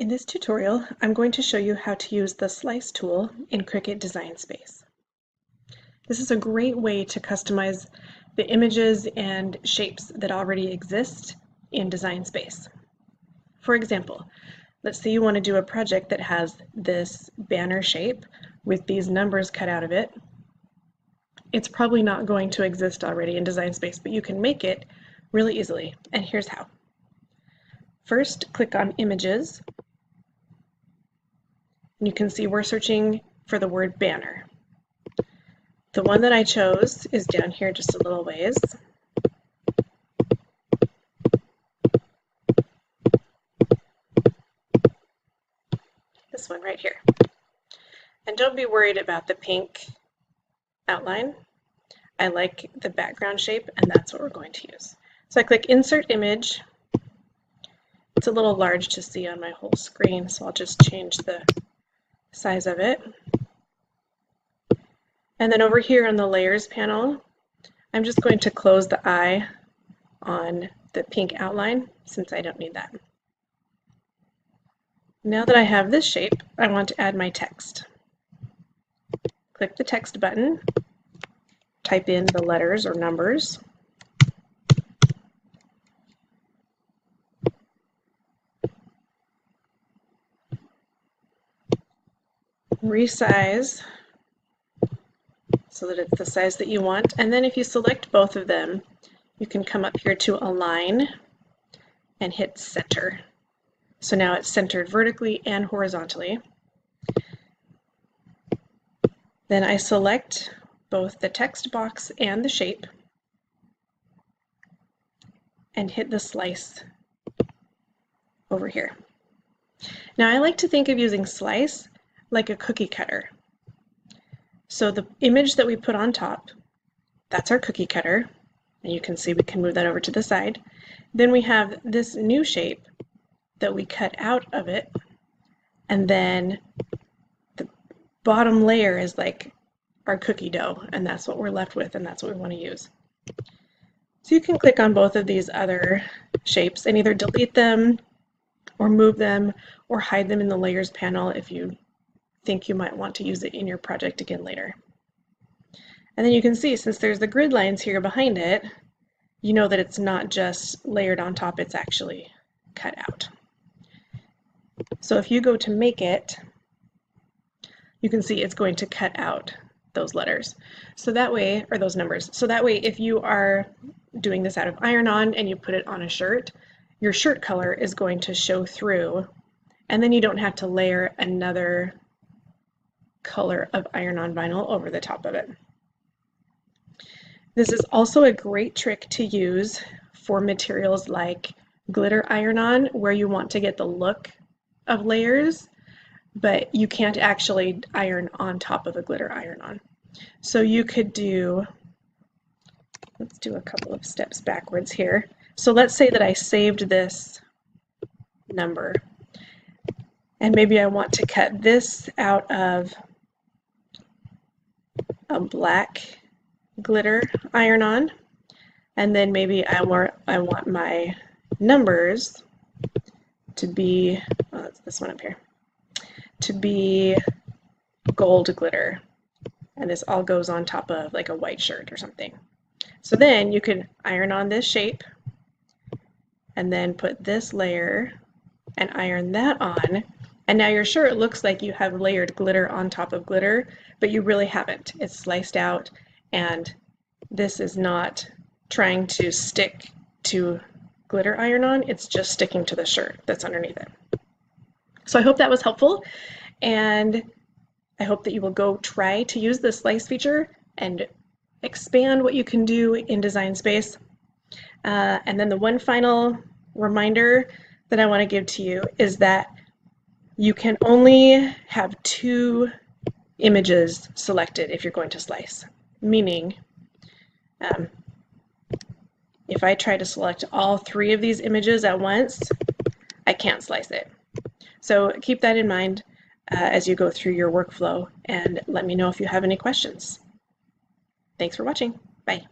this tutorial, I'm going to show you how to use the Slice tool in Cricut Design Space. This is a great way to customize the images and shapes that already exist in Design Space. For example, let's say you want to do a project that has this banner shape with these numbers cut out of it. It's probably not going to exist already in Design Space, but you can make it really easily, and here's how. First, click on Images. You can see we're searching for the word banner. The one that I chose is down here just a little ways. This one right here. And don't be worried about the pink outline. I like the background shape, and that's what we're going to use. So I click Insert Image. It's a little large to see on my whole screen, so I'll just change the size of it. And then over here on the Layers panel, I'm just going to close the eye on the pink outline since I don't need that. Now that I have this shape, I want to add my text. Click the text button, type in the letters or numbers. Resize so that it's the size that you want, and then if you select both of them, you can come up here to Align and hit Center. So now it's centered vertically and horizontally. Then I select both the text box and the shape and hit the Slice over here. Now I like to think of using Slice like a cookie cutter. So the image that we put on top, that's our cookie cutter, and you can see we can move that over to the side. Then we have this new shape that we cut out of it, and then the bottom layer is like our cookie dough, and that's what we're left with, and that's what we want to use. So you can click on both of these other shapes and either delete them or move them or hide them in the Layers panel if you think you might want to use it in your project again later. And then you can see, since there's the grid lines here behind it, you know that it's not just layered on top, it's actually cut out. So if you go to make it, you can see it's going to cut out those letters. So that way, or those numbers. So that way, if you are doing this out of iron-on and you put it on a shirt, your shirt color is going to show through, and then you don't have to layer another color of iron-on vinyl over the top of it. This is also a great trick to use for materials like glitter iron-on, where you want to get the look of layers, but you can't actually iron on top of a glitter iron-on. So you could do, let's do a couple of steps backwards here. So let's say that I saved this number, and maybe I want to cut this out of a black glitter iron-on, and then maybe I want my numbers to be, oh, that's this one up here, to be gold glitter, and this all goes on top of like a white shirt or something. So then you could iron on this shape and then put this layer and iron that on, and now your shirt looks like you have layered glitter on top of glitter, but you really haven't. It's sliced out, and this is not trying to stick to glitter iron-on, it's just sticking to the shirt that's underneath it. So I hope that was helpful, and I hope that you will go try to use the Slice feature and expand what you can do in Design Space. And then the one final reminder that I want to give to you is that you can only have 2 images selected if you're going to slice, meaning if I try to select all 3 of these images at once, I can't slice it. So keep that in mind as you go through your workflow, and let me know if you have any questions. Thanks for watching. Bye.